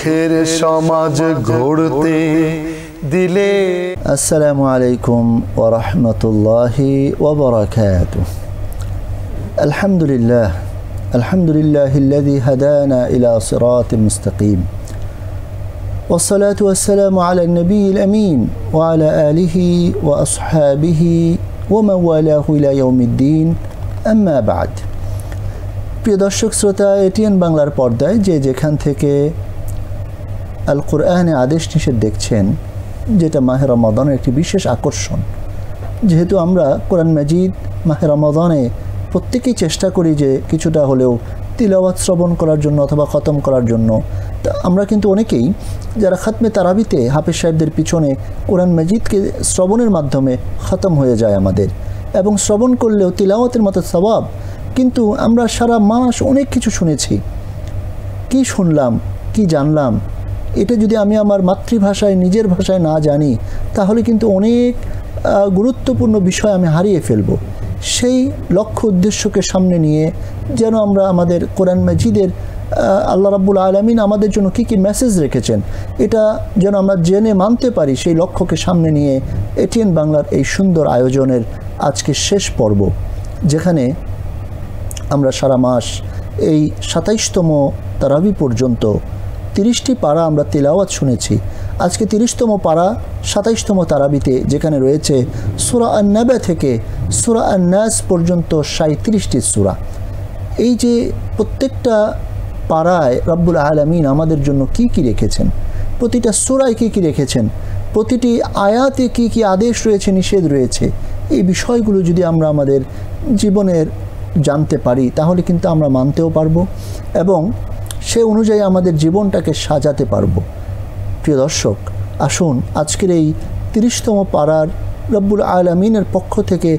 সুখের সমাজ গড়তে দিলে। আসসালামু আলাইকুম ওয়া রাহমাতুল্লাহি ওয়া বারাকাতুহু। আলহামদুলিল্লাহিল্লাযী হাদানা ইলা সিরাতিন মুস্তাকিম। ওয়াসসালাতু ওয়াসসালামু আলা নবিয়িল আমিন ওয়া আলা আলিহি ওয়া আসহাবিহি ওয়া মান ওয়ালাহু ইলা ইয়াউমিদ্দিন। আম্মা বা'দ। প্রিয় দর্শক শ্রোতা, এটিএন বাংলার পর্দায় যে যেখান থেকে আল কোরআনে আদেশ নিষেধ দেখছেন, যেটা মাহে রমাদানের একটি বিশেষ আকর্ষণ। যেহেতু আমরা কোরআন মাজিদ মাহে রমাদানে প্রত্যেকেই চেষ্টা করি যে কিছুটা হলেও তিলাওয়াত শ্রবণ করার জন্য অথবা খতম করার জন্য। তা আমরা কিন্তু অনেকেই যারা খাতমে তারাবিতে হাফেজ সাহেবদের পিছনে কোরআন মাজিদকে শ্রবণের মাধ্যমে খতম হয়ে যায় আমাদের, এবং শ্রবণ করলেও তিলাওয়াতের মতো সওয়াব। কিন্তু আমরা সারা মাস অনেক কিছু শুনেছি, কি শুনলাম, কি জানলাম, এটা যদি আমি আমার মাতৃভাষায় নিজের ভাষায় না জানি, তাহলে কিন্তু অনেক গুরুত্বপূর্ণ বিষয় আমি হারিয়ে ফেলব। সেই লক্ষ্য উদ্দেশ্যকে সামনে নিয়ে যেন আমরা আমাদের কোরআন মাজিদের আল্লাহ রাব্বুল আলামিন আমাদের জন্য কী কী মেসেজ রেখেছেন, এটা যেন আমরা জেনে মানতে পারি, সেই লক্ষ্যকে সামনে নিয়ে এটিএন বাংলার এই সুন্দর আয়োজনের আজকে শেষ পর্ব, যেখানে আমরা সারা মাস এই ২৭তম তারাবি পর্যন্ত ৩০টি পারা আমরা তিলাওয়াত শুনেছি। আজকে ৩০তম পারা ২৭তম তারাবিতে, যেখানে রয়েছে সূরা আন-নাবা থেকে সূরা আন-নাস পর্যন্ত ৩৭টি সূরা। এই যে প্রত্যেকটা পারায় রব্বুল আলামিন আমাদের জন্য কি কি রেখেছেন, প্রতিটা সূরায় কি কি রেখেছেন, প্রতিটি আয়াতে কি কি আদেশ রয়েছে, নিষেধ রয়েছে, এই বিষয়গুলো যদি আমরা আমাদের জীবনের জানতে পারি, তাহলে কিন্তু আমরা মানতেও পারবো এবং সে অনুযায়ী আমাদের জীবনটাকে সাজাতে পারবো। প্রিয় দর্শক, আসুন আজকের এই ৩০তম পারার রব্বুল আলামিনের পক্ষ থেকে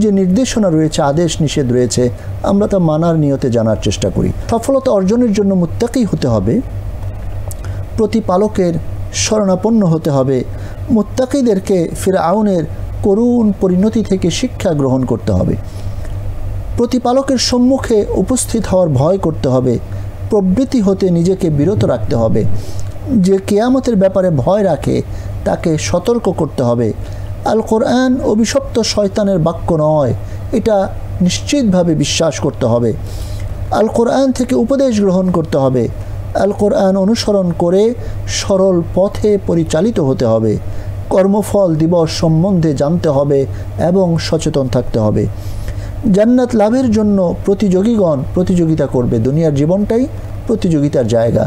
যে নির্দেশনা রয়েছে, আদেশ নিষেধ রয়েছে, আমরা তা মানার নিয়তে জানার চেষ্টা করি। সফলতা অর্জনের জন্য মুত্তাকি হতে হবে, প্রতিপালকের শরণাপন্ন হতে হবে, মুত্তাকিদেরকে ফিরআউনের করুণ পরিণতি থেকে শিক্ষা গ্রহণ করতে হবে, প্রতিপালকের সম্মুখে উপস্থিত হওয়ার ভয় করতে হবে, প্রবৃত্তি হতে নিজেকে বিরত রাখতে হবে, যে কিয়ামতের ব্যাপারে ভয় রাখে তাকে সতর্ক করতে হবে। আল কোরআন অভিশপ্ত শয়তানের বাক্য নয়, এটা নিশ্চিতভাবে বিশ্বাস করতে হবে। আল কোরআন থেকে উপদেশ গ্রহণ করতে হবে, আল কোরআন অনুসরণ করে সরল পথে পরিচালিত হতে হবে, কর্মফল দিবস সম্বন্ধে জানতে হবে এবং সচেতন থাকতে হবে। জান্নাত লাভের জন্য প্রতিযোগীগণ প্রতিযোগিতা করবে। দুনিয়ার জীবনটাই প্রতিযোগিতার জায়গা,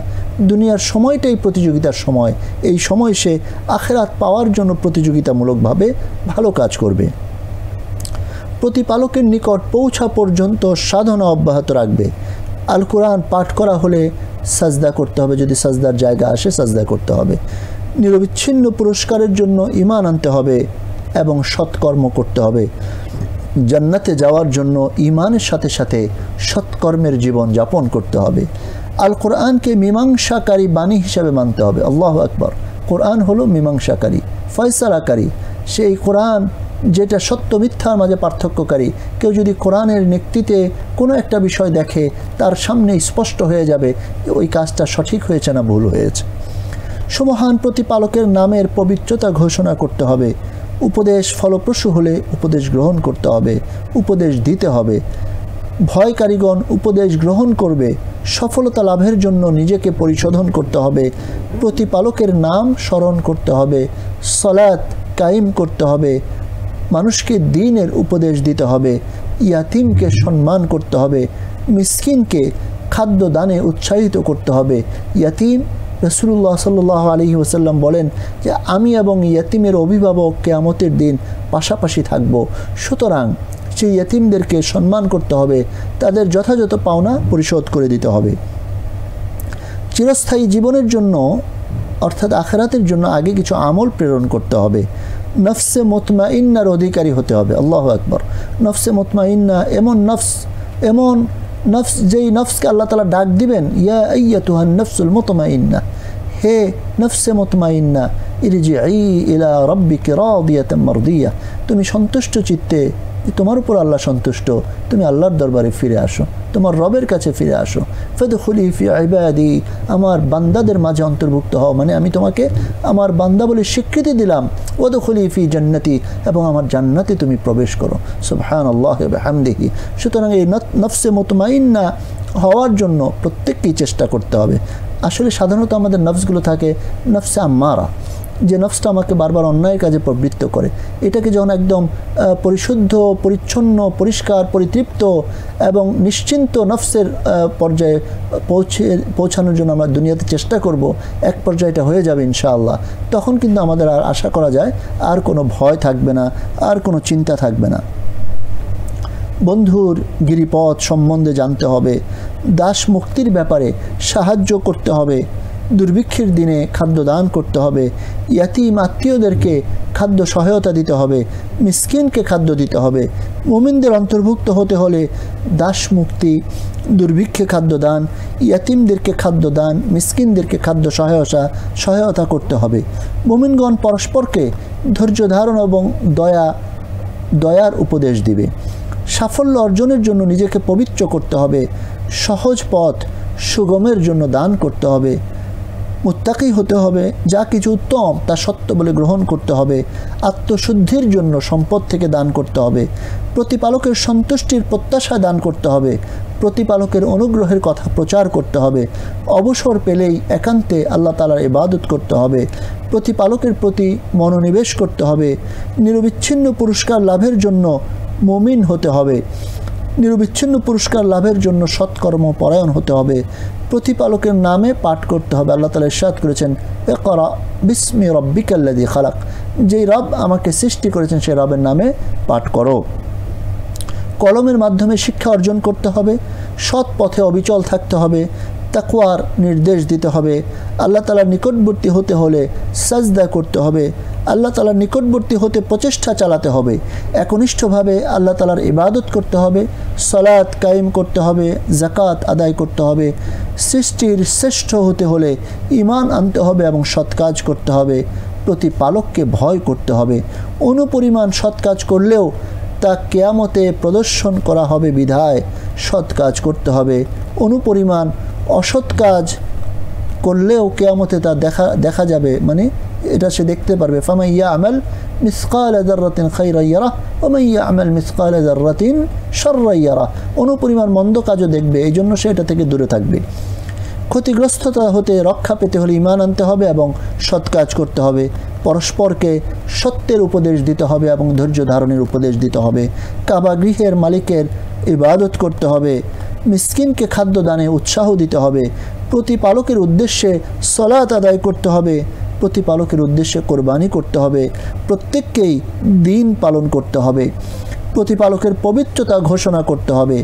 দুনিয়ার সময়টাই প্রতিযোগিতার সময়। এই সময় সে আখিরাত পাওয়ার জন্য প্রতিযোগিতামূলকভাবে ভালো কাজ করবে। প্রতিপালকের নিকট পৌঁছা পর্যন্ত সাধনা অব্যাহত রাখবে। আল কোরআন পাঠ করা হলে সাজদা করতে হবে, যদি সাজদার জায়গা আসে সাজদা করতে হবে। নিরবিচ্ছিন্ন পুরস্কারের জন্য ঈমান আনতে হবে এবং সৎকর্ম করতে হবে। জান্নাতে যাওয়ার জন্য ঈমানের সাথে সাথে সৎকর্মের জীবন যাপন করতে হবে। আল কোরআনকে মীমাংসাকারী বাণী হিসাবে মানতে হবে। আল্লাহু আকবার। কোরআন হলো মীমাংসাকারী, ফয়সালাকারী, সেই কোরআন যেটা সত্য মিথ্যার মাঝে পার্থক্যকারী। কেউ যদি কোরআনের নেতৃত্বে কোনো একটা বিষয় দেখে, তার সামনে স্পষ্ট হয়ে যাবে ওই কাজটা সঠিক হয়েছে না ভুল হয়েছে। সমহান প্রতিপালকের নামের পবিত্রতা ঘোষণা করতে হবে। উপদেশ ফলপ্রসূ হলে উপদেশ গ্রহণ করতে হবে, উপদেশ দিতে হবে। ভয়কারীগণ উপদেশ গ্রহণ করবে। সফলতা লাভের জন্য নিজেকে পরিশোধন করতে হবে, প্রতিপালকের নাম স্মরণ করতে হবে, সালাত কায়েম করতে হবে, মানুষকে দ্বীনের উপদেশ দিতে হবে, ইয়াতিমকে সম্মান করতে হবে, মিসকিনকে খাদ্য দানে উৎসাহিত করতে হবে। ইয়াতিম, রাসূলুল্লাহ সাল্লাল্লাহু আলাইহি ওয়াসাল্লাম বলেন যে আমি এবং ইয়াতিমের অভিভাবক কিয়ামতের দিন পাশাপাশি থাকব। সুতরাং সেই ইয়াতিমদেরকে সম্মান করতে হবে, তাদের যথাযথ পাওনা পরিশোধ করে দিতে হবে। চিরস্থায়ী জীবনের জন্য অর্থাৎ আখিরাতের জন্য আগে কিছু আমল প্রেরণ করতে হবে। নফসে মুতমাইন্নার অধিকারী হতে হবে। আল্লাহু আকবার। নফসে মুতমাইন্না এমন নফস যেই নফসকে আল্লাহ তাআলা ডাক দিবেন, ইয়া আইয়াতুহান নফসুল মুতমাইন্না, হে নফসে মুতমাইন্না ইরজিই ইলা রাব্বিকি রাদিয়াতাম মারদিয়া, তুমি সন্তুষ্ট চিত্তে, তোমার উপর আল্লাহ সন্তুষ্ট, তুমি আল্লাহর দরবারে ফিরে আসো। তোমার রবের কাছে ফিরে আসো। ফাদখুলি ফি ইবাদি, আমার বান্দাদের মাঝে অন্তর্ভুক্ত হও, মানে আমি তোমাকে আমার বান্দা বলে স্বীকৃতি দিলাম। ওয়াদখুলি ফি জান্নাতি, এবং আমার জান্নাতে তুমি প্রবেশ করো। সুবহানাল্লাহি ওয়া বিহামদিহি। সুতরাং এই নফসে মুতমাইন্না হওয়ার জন্য প্রত্যেককেই চেষ্টা করতে হবে। আসলে সাধারণত আমাদের নফসগুলো থাকে নফসে আম্মারা, যে নফসটা আমাকে বারবার অন্যায়ের কাজে প্রবৃত্ত করে। এটাকে যখন একদম পরিশুদ্ধ, পরিচ্ছন্ন, পরিষ্কার, পরিতৃপ্ত এবং নিশ্চিন্ত নফসের পর্যায়ে পৌঁছানোর জন্য আমরা দুনিয়াতে চেষ্টা করব, এক পর্যায়ে এটা হয়ে যাবে ইনশাআল্লাহ। তখন কিন্তু আমাদের আর আশা করা যায় আর কোনো ভয় থাকবে না, আর কোনো চিন্তা থাকবে না। বন্ধুর গিরিপথ সম্বন্ধে জানতে হবে, দাস মুক্তির ব্যাপারে সাহায্য করতে হবে, দুর্ভিক্ষের দিনে খাদ্য দান করতে হবে, ইয়াতিম আত্মীয়দেরকে খাদ্য সহায়তা দিতে হবে, মিসকিনকে খাদ্য দিতে হবে। মুমিনদের অন্তর্ভুক্ত হতে হলে দাস মুক্তি, দুর্ভিক্ষে খাদ্য দান, ইয়াতিমদেরকে খাদ্য দান, মিসকিনদেরকে খাদ্য সহায়তা করতে হবে। মুমিনগণ পরস্পরকে ধৈর্য ধারণ এবং দয়ার উপদেশ দিবে। সাফল্য অর্জনের জন্য নিজেকে পবিত্র করতে হবে, সহজ পথ সুগমের জন্য দান করতে হবে, মুত্তাকি হতে হবে, যা কিছু উত্তম তা সত্য বলে গ্রহণ করতে হবে, আত্মশুদ্ধির জন্য সম্পদ থেকে দান করতে হবে, প্রতিপালকের সন্তুষ্টির প্রত্যাশা দান করতে হবে, প্রতিপালকের অনুগ্রহের কথা প্রচার করতে হবে, অবসর পেলেই একান্তে আল্লাহ তাআলার ইবাদত করতে হবে, প্রতিপালকের প্রতি মনোনিবেশ করতে হবে, নিরবিচ্ছিন্ন পুরস্কার লাভের জন্য মুমিন হতে হবে, নিরবিচ্ছিন্ন পুরস্কার লাভের জন্য সৎকর্ম পরায়ণ হতে হবে, প্রতিপালকের নামে পাঠ করতে হবে। আল্লাহ তাআলা ইরশাদ করেছেন, ইকরা বিসমি রাব্বিকাল্লাযী খালাক, যেই রব আমাকে সৃষ্টি করেছেন সেই রবের নামে পাঠ করো। কলমের মাধ্যমে শিক্ষা অর্জন করতে হবে, সৎ পথে অবিচল থাকতে হবে, তাকওয়ার নির্দেশ দিতে হবে, আল্লাহ তাআলার নিকটবর্তী হতে হলে সাজদা করতে হবে, আল্লাহ তাআলার নিকটবর্তী হতে প্রচেষ্টা চালাতে হবে, একনিষ্ঠভাবে আল্লাহ তাআলার ইবাদত করতে হবে, সালাত কায়েম করতে হবে, যাকাত আদায় করতে হবে, সৃষ্টির শ্রেষ্ঠ হতে হলে ঈমান আনতে হবে এবং সৎ কাজ করতে হবে, প্রতিপালককে ভয় করতে হবে। অনুপরিমাণ সৎ কাজ করলেও তা কিয়ামতে প্রদর্শন করা হবে বিধায় সৎ কাজ করতে হবে। অনুপরিমাণ অসৎ কাজ করলেও কিয়ামতে তা দেখা যাবে, মানে এটা সে দেখতে পারবে। ফামান ইয়ামাল মিসকালা যাররাতিন খায়রান ইয়ারাহ ওয়া মান ইয়ামাল মিসকালা যাররাতিন শাররান ইয়ারাহ। অনুপরিমাণ মন্দ কাজও দেখবে, এই জন্য সে এটা থেকে দূরে থাকবে। ক্ষতিগ্রস্ততা হতে রক্ষা পেতে হলে ঈমান আনতে হবে এবং সৎ কাজ করতে হবে, পরস্পরকে সত্যের উপদেশ দিতে হবে এবং ধৈর্য ধারণের উপদেশ দিতে হবে, কাবা গৃহের মালিকের ইবাদত করতে হবে, মিসকিনকে খাদ্য দানে উৎসাহ দিতে হবে, প্রতিপালকের উদ্দেশ্যে সালাত আদায় করতে হবে, প্রতিপালকের উদ্দেশ্যে কোরবানি করতে হবে, প্রত্যেককেই দিন পালন করতে হবে, প্রতিপালকের পবিত্রতা ঘোষণা করতে হবে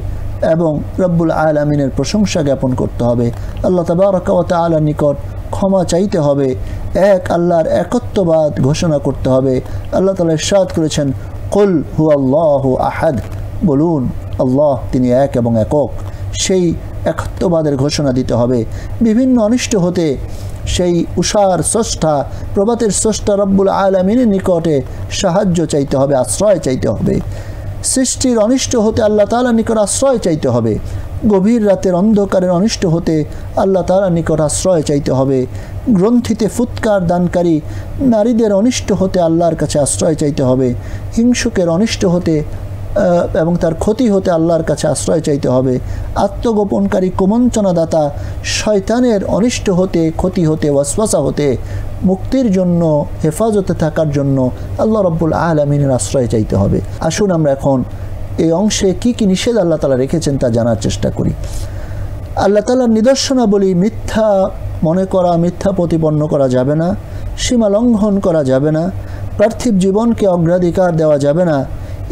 এবং রব্বুল আলামিনের প্রশংসা জ্ঞাপন করতে হবে। আল্লাহ তাবারক ওয়া তাআলার নিকট ক্ষমা চাইতে হবে, এক আল্লাহর একত্ববাদ ঘোষণা করতে হবে। আল্লাহ তাআলা ইরশাদ করেছেন, কুল হুয়াল্লাহু আহাদ, বলুন আল্লাহ তিনি এক এবং একক। সেই একত্ববাদের ঘোষণা দিতে হবে। বিভিন্ন অনিষ্ট হতে সেই উষার স্রষ্টা, প্রভাতের স্রষ্টা রব্বুল আলামিনের নিকটে সাহায্য চাইতে হবে, আশ্রয় চাইতে হবে। সৃষ্টির অনিষ্ট হতে আল্লাহ তাআলার নিকট আশ্রয় চাইতে হবে। গভীর রাতের অন্ধকারের অনিষ্ট হতে আল্লাহ তাআলার নিকট আশ্রয় চাইতে হবে। গ্রন্থিতে ফুৎকার দানকারী নারীদের অনিষ্ট হতে আল্লাহর কাছে আশ্রয় চাইতে হবে। হিংসুকের অনিষ্ট হতে এবং তার ক্ষতি হতে আল্লাহর কাছে আশ্রয় চাইতে হবে। আত্মগোপনকারী কুমন্ত্রণাদাতা শয়তানের অনিষ্ট হতে, ক্ষতি হতে, ওয়াসওয়াসা হতে মুক্তির জন্য, হেফাজতে থাকার জন্য আল্লাহ রব্বুল আলামিনের আশ্রয় চাইতে হবে। আসুন আমরা এখন এই অংশে কি কি নিষেধ আল্লাহ তাআলা রেখেছেন তা জানার চেষ্টা করি। আল্লাহ তাআলার নিদর্শনাবলী মিথ্যা মনে করা, মিথ্যা প্রতিপন্ন করা যাবে না, সীমা লঙ্ঘন করা যাবে না, পার্থিব জীবনকে অগ্রাধিকার দেওয়া যাবে না,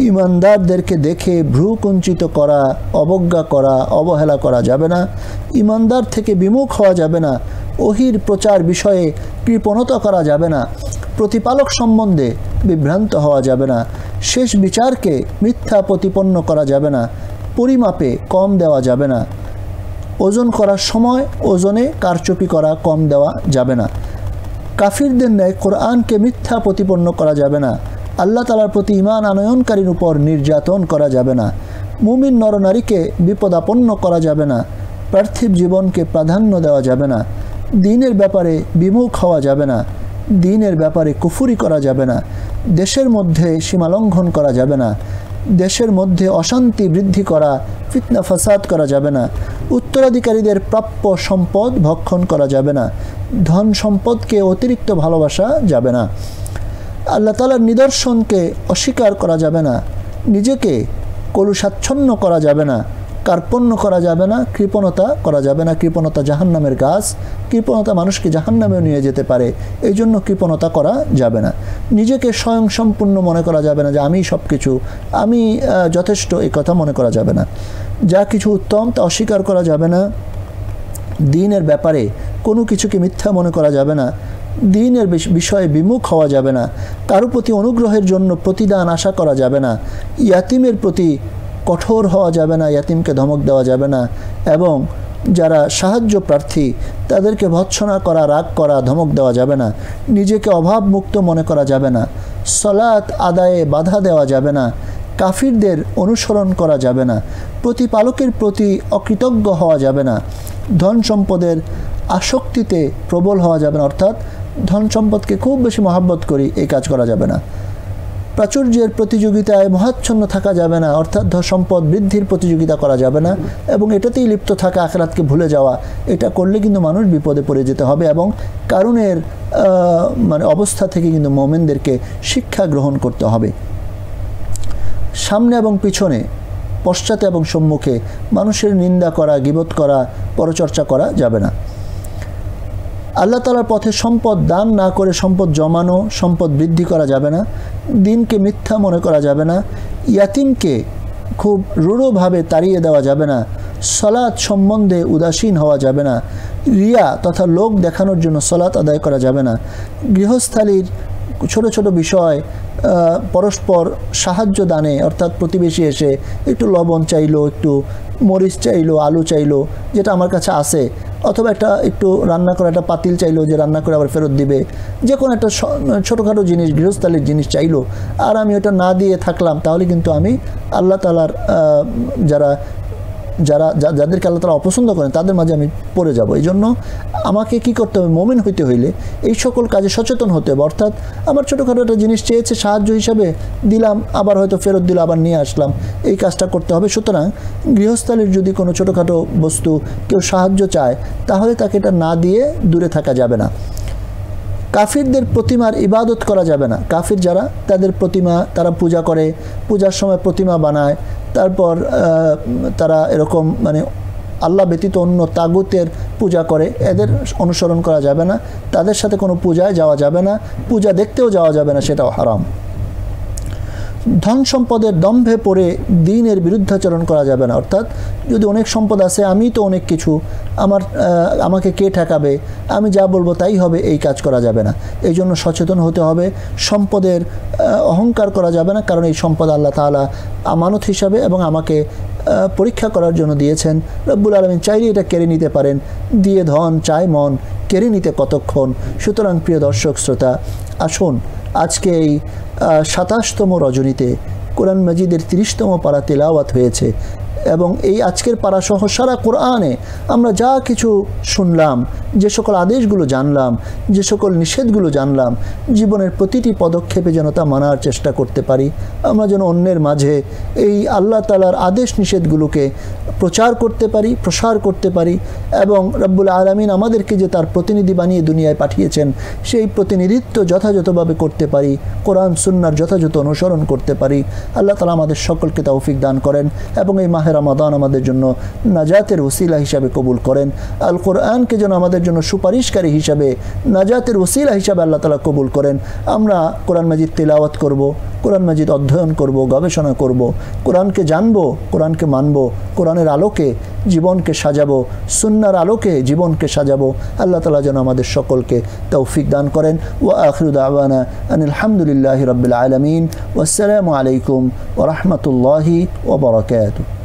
ইমানদারদেরকে দেখে ভ্রু কুঞ্চিত করা, অবজ্ঞা করা, অবহেলা করা যাবে না, ইমানদার থেকে বিমুখ হওয়া যাবে না, ওহির প্রচার বিষয়ে কৃপণতা করা যাবে না, প্রতিপালক সম্বন্ধে বিভ্রান্ত হওয়া যাবে না, শেষ বিচারকে মিথ্যা প্রতিপন্ন করা যাবে না, পরিমাপে কম দেওয়া যাবে না, ওজন করার সময় ওজনে কারচুপি করা কম দেওয়া যাবে না, কাফিরদের ন্যায় কোরআনকে মিথ্যা প্রতিপন্ন করা যাবে না, আল্লাহ তাআলার প্রতি ঈমান আনয়নকারীর উপর নির্যাতন করা যাবে না, মুমিন নরনারীকে বিপদাপন্ন করা যাবে না, পার্থিব জীবনকে প্রাধান্য দেওয়া যাবে না, দ্বীনের ব্যাপারে বিমুখ হওয়া যাবে না, দ্বীনের ব্যাপারে কুফরি করা যাবে না, দেশের মধ্যে সীমালঙ্ঘন করা যাবে না, দেশের মধ্যে অশান্তি বৃদ্ধি করা, ফিতনা ফাসাদ করা যাবে না, উত্তরাধিকারীদের প্রাপ্য সম্পদ ভক্ষণ করা যাবে না, ধন সম্পদকে অতিরিক্ত ভালোবাসা যাবে না, আল্লাহ তাআলার নিদর্শনকে অস্বীকার করা যাবে না, নিজেকে কলুষাচ্ছন্ন করা যাবে না, কার্পণ্য করা যাবে না, কৃপণতা করা যাবে না। কৃপণতা জাহান্নামের গাছ, কৃপণতা মানুষকে জাহান্নামেও নিয়ে যেতে পারে, এই জন্য কৃপণতা করা যাবে না। নিজেকে স্বয়ং সম্পূর্ণ মনে করা যাবে না যে আমি সব কিছু, আমি যথেষ্ট, এই কথা মনে করা যাবে না। যা কিছু উত্তম তা অস্বীকার করা যাবে না। দ্বীনের ব্যাপারে কোনো কিছুকে মিথ্যা মনে করা যাবে না, দ্বীনের বিষয়ে বিমুখ হওয়া যাবে না, কারো প্রতি অনুগ্রহের জন্য প্রতিদান আশা করা যাবে না, ইয়াতিমের প্রতি কঠোর হওয়া যাবে না, ইয়াতিমকে ধমক দেওয়া যাবে না, এবং যারা সাহায্য প্রার্থী তাদেরকে ভৎসনা করা, রাগ করা, ধমক দেওয়া যাবে না, নিজেকে অভাবমুক্ত মনে করা যাবে না, সালাত আদায়ে বাধা দেওয়া যাবে না, কাফিরদের অনুসরণ করা যাবে না, প্রতিপালকের প্রতি অকৃতজ্ঞ হওয়া যাবে না, ধন সম্পদের আসক্তিতে প্রবল হওয়া যাবে না, অর্থাৎ ধন সম্পদকে খুব বেশি মহাব্বত করি, এই কাজ করা যাবে না, প্রাচুর্যের প্রতিযোগিতায় মহাচ্ছন্ন থাকা যাবে না, অর্থাৎ সম্পদ বৃদ্ধির প্রতিযোগিতা করা যাবে না, এবং এটাতেই লিপ্ত থাকা, আখিরাতকে ভুলে যাওয়া, এটা করলে কিন্তু মানুষ বিপদে পড়ে যেতে হবে, এবং কারুনের মানে অবস্থা থেকে কিন্তু মুমিনদেরকে শিক্ষা গ্রহণ করতে হবে। সামনে এবং পিছনে, পশ্চাতে এবং সম্মুখে মানুষের নিন্দা করা, গীবত করা, পরচর্চা করা যাবে না। আল্লাহ তাআলার পথে সম্পদ দান না করে সম্পদ জমানো, সম্পদ বৃদ্ধি করা যাবে না, দ্বীনকে মিথ্যা মনে করা যাবে না, ইয়াতিমকে খুব রূঢ়ভাবে তাড়িয়ে দেওয়া যাবে না, সালাত সম্বন্ধে উদাসীন হওয়া যাবে না, রিয়া তথা লোক দেখানোর জন্য সালাত আদায় করা যাবে না, গৃহস্থালির ছোট ছোট বিষয় পরস্পর সাহায্য দানে, অর্থাৎ প্রতিবেশী এসে একটু লবণ চাইলো, একটু মরিচ চাইলো, আলু চাইলো, যেটা আমার কাছে আছে, অথবা একটু রান্না করা একটা পাতিল চাইলো যে রান্না করে আবার ফেরত দিবে, যে কোনো একটা ছোটোখাটো জিনিস, গৃহস্থালির জিনিস চাইলো, আর আমি ওটা না দিয়ে থাকলাম, তাহলে কিন্তু আমি আল্লাহ তাআলার যাদেরকে আল্লাহ তাআলা অপছন্দ করেন তাদের মাঝে আমি পড়ে যাব। এই জন্য আমাকে কি করতে হবে? মুমিন হইতে হইলে এই সকল কাজে সচেতন হতে হবে। অর্থাৎ আমার ছোটোখাটো একটা জিনিস চেয়েছে, সাহায্য হিসাবে দিলাম, আবার হয়তো ফেরত দিল, আবার নিয়ে আসলাম, এই কাজটা করতে হবে। সুতরাং গৃহস্থালির যদি কোনো ছোটোখাটো বস্তু কেউ সাহায্য চায়, তাহলে তাকে এটা না দিয়ে দূরে থাকা যাবে না। কাফিরদের প্রতিমার ইবাদত করা যাবে না। কাফির যারা, তাদের প্রতিমা তারা পূজা করে, পূজার সময় প্রতিমা বানায়, তারপর তারা এরকম মানে আল্লাহ ব্যতীত অন্য তাগুতের পূজা করে, এদের অনুসরণ করা যাবে না, তাদের সাথে কোনো পূজায় যাওয়া যাবে না, পূজা দেখতেও যাওয়া যাবে না, সেটাও হারাম। ধন সম্পদের দম্ভে পড়ে দ্বীনের বিরুদ্ধাচরণ করা যাবে না। অর্থাৎ যদি অনেক সম্পদ আছে, আমি তো অনেক কিছু, আমাকে কে ঠেকাবে, আমি যা বলবো তাই হবে, এই কাজ করা যাবে না। এই জন্য সচেতন হতে হবে। সম্পদের অহংকার করা যাবে না, কারণ এই সম্পদ আল্লাহ তাআলা আমানত হিসাবে এবং আমাকে পরীক্ষা করার জন্য দিয়েছেন। রব্বুল আলামিন চাইলে এটা কেড়ে নিতে পারেন, দিয়ে ধন চাই মন, কেড়ে নিতে কতক্ষণ। সুতরাং প্রিয় দর্শক শ্রোতা, আসুন আজকে এই ২৭তম রজনীতে কোরআন মাজিদের ৩০তম পারা তেলাওয়াত হয়েছে, এবং এই আজকের পারাসহ সারা কোরআনে আমরা যা কিছু শুনলাম, যে সকল আদেশগুলো জানলাম, যে সকল নিষেধগুলো জানলাম, জীবনের প্রতিটি পদক্ষেপে যেন তা মানার চেষ্টা করতে পারি। আমরা যেন অন্যের মাঝে এই আল্লাহ তাআলার আদেশ নিষেধগুলোকে প্রচার করতে পারি, প্রসার করতে পারি, এবং রব্বুল আলামিন আমাদেরকে যে তার প্রতিনিধি বানিয়ে দুনিয়ায় পাঠিয়েছেন, সেই প্রতিনিধিত্ব যথাযথভাবে করতে পারি, কোরআন সুন্নাহর যথাযথ অনুসরণ করতে পারি। আল্লাহ তাআলা আমাদের সকলকে তৌফিক দান করেন, এবং এই মাহে রমাদান আমাদের জন্য নাজাতের ওসিলা হিসাবে কবুল করেন। আল কোরআনকে যেন আমাদের জন্য সুপারিশকারী হিসাবে, নাজাতের ওসিলা হিসাবে আল্লাহ তাআলা কবুল করেন। আমরা কোরআন মাজিদ তিলাওয়াত করব, কোরআন মাজিদ অধ্যয়ন করব, গবেষণা করব, কোরআনকে জানব, কোরআনকে মানব, কোরআনের আলোকে জীবনকে সাজাবো, সুন্নাহর আলোকে জীবনকে সাজাবো। আল্লাহ তাআলা যেন আমাদের সকলকে তৌফিক দান করেন। ওয়া আখিরু দাওয়ানা আনিল হামদুলিল্লাহি রাব্বিল আলামিন। ওয়াসসালামু আলাইকুম ওয়া রাহমাতুল্লাহি ওয়া বারাকাতুহু।